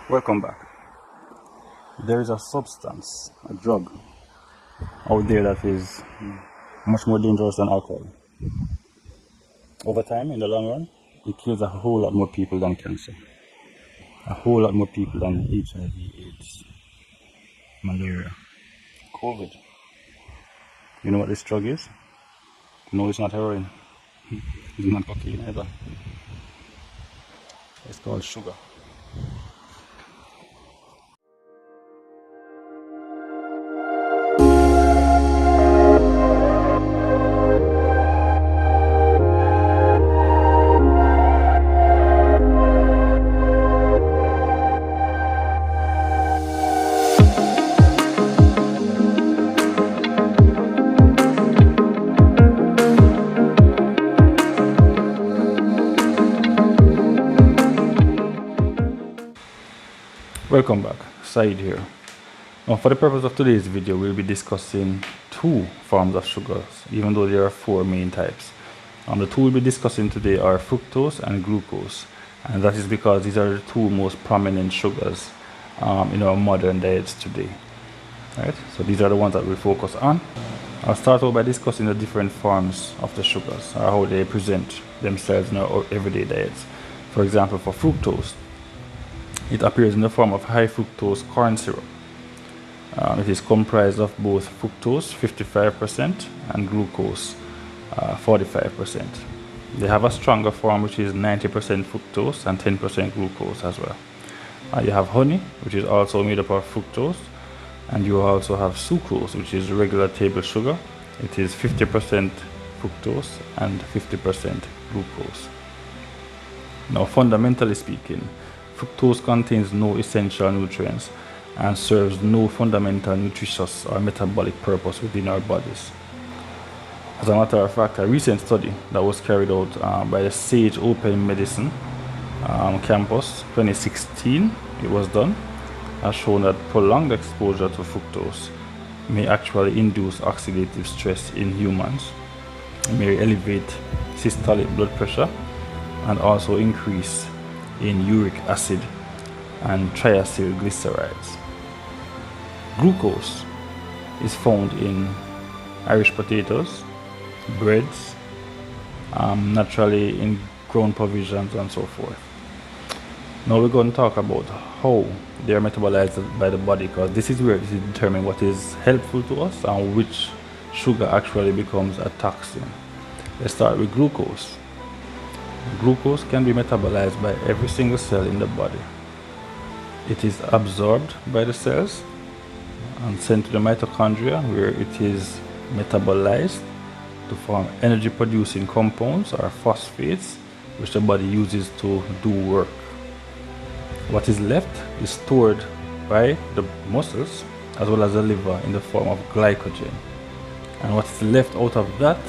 Welcome back. There is a substance, a drug, out there that is much more dangerous than alcohol. Over time, in the long run, it kills a whole lot more people than cancer, a whole lot more people than HIV/AIDS, malaria, COVID. You know what this drug is? No, it's not heroin. It's not cocaine either. It's called sugar. Welcome back, Said here. Now, for the purpose of today's video, we'll be discussing two forms of sugars, even though there are four main types. The two we'll be discussing today are fructose and glucose, and that is because these are the two most prominent sugars in our modern diets today. Right? So these are the ones that we'll focus on. I'll start out by discussing the different forms of the sugars, or how they present themselves in our everyday diets. For example, for fructose, it appears in the form of high fructose corn syrup. It is comprised of both fructose 55% and glucose 45%. They have a stronger form which is 90% fructose and 10% glucose as well. You have honey, which is also made up of fructose, and you also have sucrose, which is regular table sugar. It is 50% fructose and 50% glucose. Now, fundamentally speaking, fructose contains no essential nutrients and serves no fundamental nutritious or metabolic purpose within our bodies. As a matter of fact, a recent study that was carried out by the Sage Open Medicine campus 2016, it was done, has shown that prolonged exposure to fructose may actually induce oxidative stress in humans, may elevate systolic blood pressure, and also increase in uric acid and triacylglycerides. Glucose is found in Irish potatoes, breads, naturally in ground provisions and so forth. Now we're going to talk about how they are metabolized by the body, because this is where it is determined what is helpful to us and which sugar actually becomes a toxin. Let's start with glucose. Glucose can be metabolized by every single cell in the body. It is absorbed by the cells and sent to the mitochondria, where it is metabolized to form energy producing compounds or phosphates, which the body uses to do work. What is left is stored by the muscles as well as the liver in the form of glycogen, and what is left out of that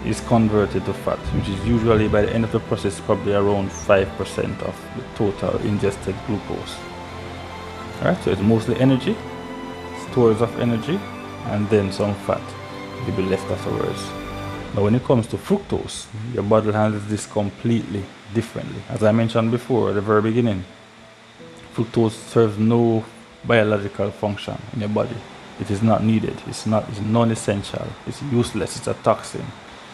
is converted to fat, which is usually by the end of the process probably around 5% of the total ingested glucose. Alright, so it's mostly energy, stores of energy, and then some fat will be left afterwards. Now when it comes to fructose, your body handles this completely differently. As I mentioned before at the very beginning, fructose serves no biological function in your body. It is not needed, it's non-essential, it's useless, it's a toxin.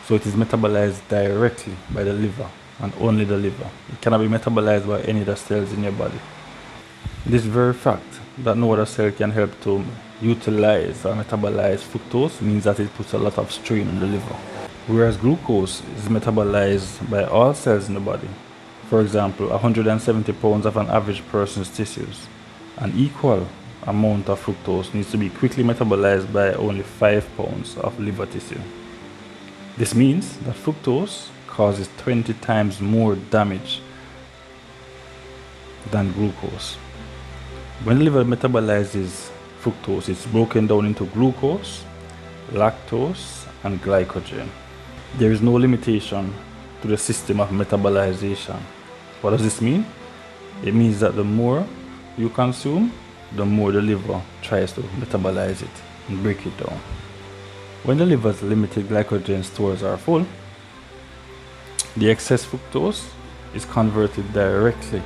So it is metabolized directly by the liver and only the liver. It cannot be metabolized by any other cells in your body. This very fact that no other cell can help to utilize or metabolize fructose means that it puts a lot of strain on the liver. Whereas glucose is metabolized by all cells in the body. For example, 170 pounds of an average person's tissues. An equal amount of fructose needs to be quickly metabolized by only 5 pounds of liver tissue. This means that fructose causes 20 times more damage than glucose. When the liver metabolizes fructose, it's broken down into glucose, lactose, and glycogen. There is no limitation to the system of metabolization. What does this mean? It means that the more you consume, the more the liver tries to metabolize it and break it down. When the liver's limited glycogen stores are full, the excess fructose is converted directly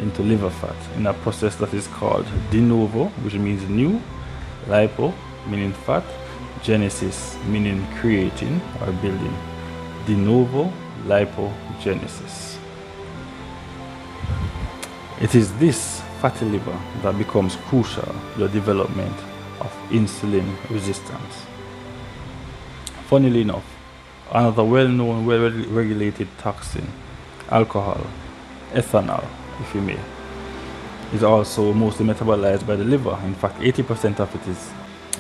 into liver fat in a process that is called de novo, which means new, lipo, meaning fat, genesis, meaning creating or building. De novo lipogenesis. It is this fatty liver that becomes crucial to the development of insulin resistance. Funnily enough, another well-known, well-regulated toxin, alcohol, ethanol, if you may, is also mostly metabolized by the liver. In fact, 80% of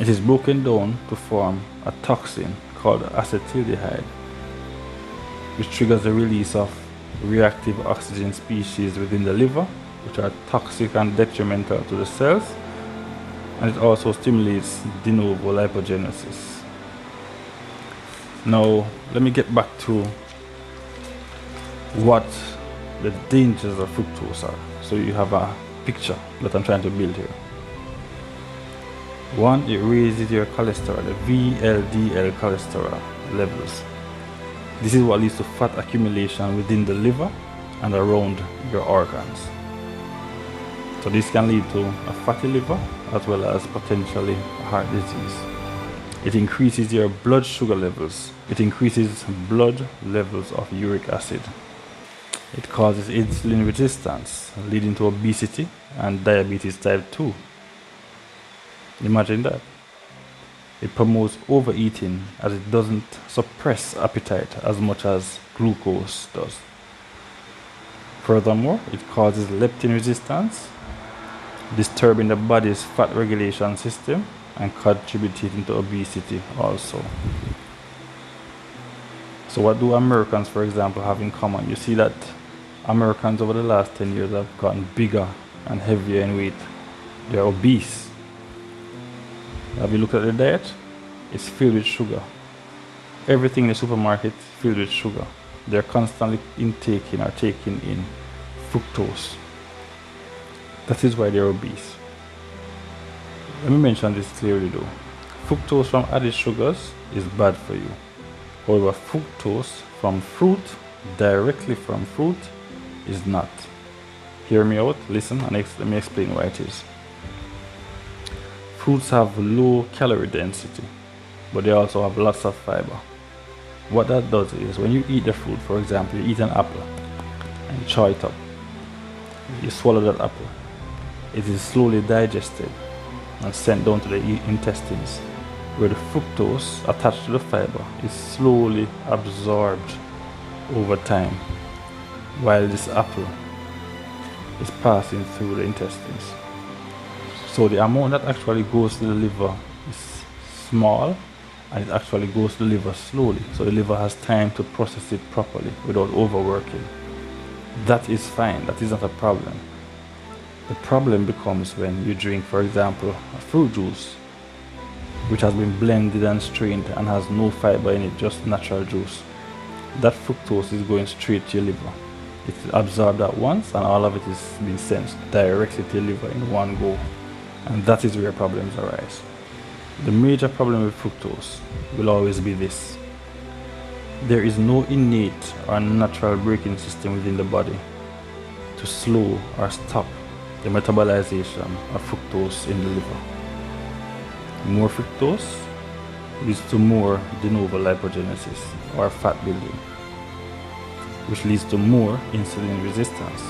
it is broken down to form a toxin called acetaldehyde, which triggers the release of reactive oxygen species within the liver, which are toxic and detrimental to the cells, and it also stimulates de novo lipogenesis. Now, let me get back to what the dangers of fructose are, so you have a picture that I'm trying to build here. One, it raises your cholesterol, the VLDL cholesterol levels. This is what leads to fat accumulation within the liver and around your organs. So this can lead to a fatty liver as well as potentially heart disease. It increases your blood sugar levels. It increases blood levels of uric acid. It causes insulin resistance, leading to obesity and diabetes type 2. Imagine that. It promotes overeating as it doesn't suppress appetite as much as glucose does. Furthermore, it causes leptin resistance, disturbing the body's fat regulation system and contributing to obesity also. So what do Americans, for example, have in common? You see that Americans over the last 10 years have gotten bigger and heavier in weight. They're obese. Have you looked at the diet? It's filled with sugar. Everything in the supermarket is filled with sugar. They're constantly taking in fructose. That is why they're obese. Let me mention this clearly though. Fructose from added sugars is bad for you. However, fructose from fruit, directly from fruit, is not. Hear me out, listen, and let me explain why it is. Fruits have low calorie density, but they also have lots of fiber. What that does is, when you eat the fruit, for example, you eat an apple and you chew it up, you swallow that apple, it is slowly digested and sent down to the intestines, where the fructose attached to the fiber is slowly absorbed over time, while this apple is passing through the intestines. So the amount that actually goes to the liver is small, and it actually goes to the liver slowly, so the liver has time to process it properly without overworking. That is fine, that is not a problem. The problem becomes when you drink, for example, a fruit juice which has been blended and strained and has no fiber in it, just natural juice. That fructose is going straight to your liver. It's absorbed at once, and all of it is being sent directly to your liver in one go. And that is where problems arise. The major problem with fructose will always be this: there is no innate or natural braking system within the body to slow or stop the metabolization of fructose in the liver. More fructose leads to more de novo lipogenesis or fat building, which leads to more insulin resistance,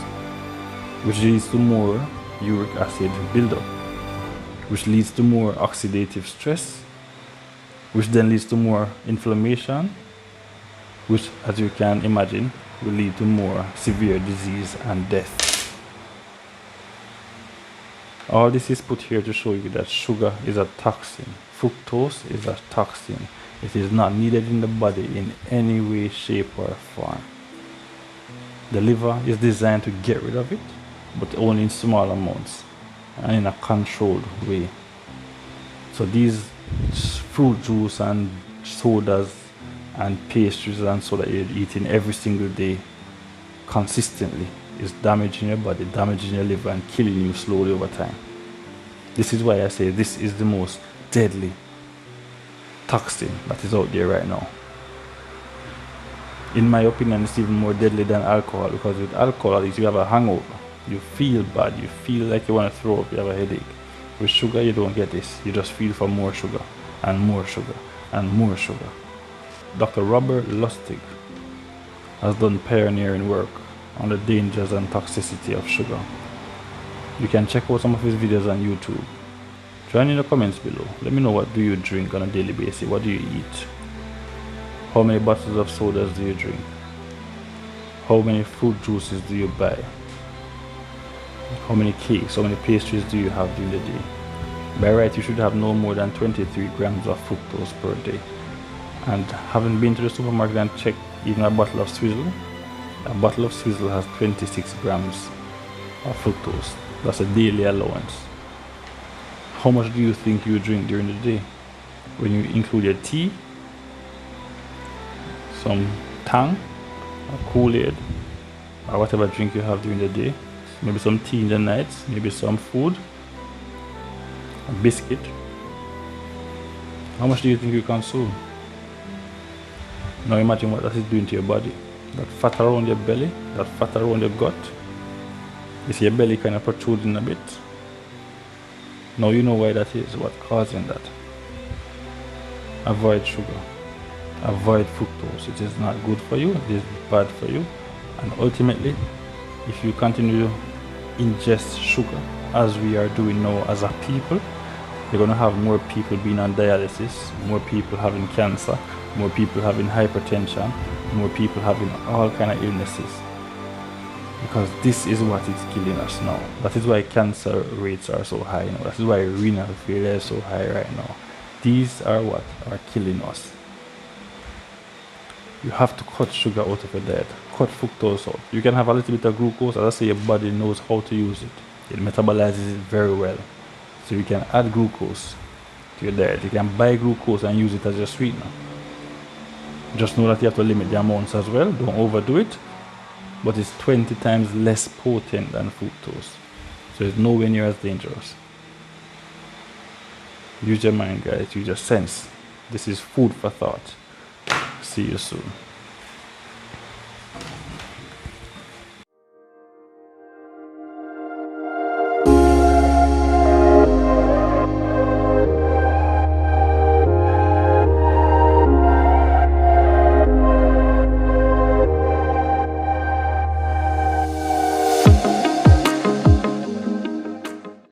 which leads to more uric acid buildup, which leads to more oxidative stress, which then leads to more inflammation, which, as you can imagine, will lead to more severe disease and death. All this is put here to show you that sugar is a toxin. Fructose is a toxin. It is not needed in the body in any way, shape, or form. The liver is designed to get rid of it, but only in small amounts and in a controlled way. So these fruit juice and sodas and pastries and so that you're eating every single day consistently is damaging your body, damaging your liver, and killing you slowly over time. This is why I say this is the most deadly toxin that is out there right now. In my opinion, it's even more deadly than alcohol, because with alcohol, at least you have a hangover. You feel bad, you feel like you want to throw up, you have a headache. With sugar, you don't get this. You just feel for more sugar, and more sugar, and more sugar. Dr. Robert Lustig has done pioneering work on the dangers and toxicity of sugar. You can check out some of his videos on YouTube. Join in the comments below. Let me know, what do you drink on a daily basis? What do you eat? How many bottles of sodas do you drink? How many fruit juices do you buy? How many cakes, how many pastries do you have during the day? By right, you should have no more than 23 grams of fructose per day. And having been to the supermarket and checked even a bottle of Swizzle has 26 grams of fructose. That's a daily allowance. How much do you think you drink during the day? When you include your tea, some Tang, or Kool-Aid, or whatever drink you have during the day, maybe some tea in the nights, maybe some food, a biscuit. How much do you think you consume? Now imagine what that is doing to your body. That fat around your belly, that fat around your gut. You see your belly kind of protruding a bit. Now you know why that is, what's causing that. Avoid sugar. Avoid fructose. It is not good for you, it is bad for you. And ultimately, if you continue to ingest sugar as we are doing now as a people, you're going to have more people being on dialysis, more people having cancer, more people having hypertension, more people having all kind of illnesses. Because this is what is killing us now. That is why cancer rates are so high now. That is why renal failure is so high right now. These are what are killing us. You have to cut sugar out of your diet. Cut fructose out. You can have a little bit of glucose. As I say, your body knows how to use it. It metabolizes it very well. So you can add glucose to your diet. You can buy glucose and use it as your sweetener. Just know that you have to limit the amounts as well. Don't overdo it. But it's 20 times less potent than fructose. So it's nowhere near as dangerous. Use your mind, guys. Use your sense. This is food for thought. See you soon.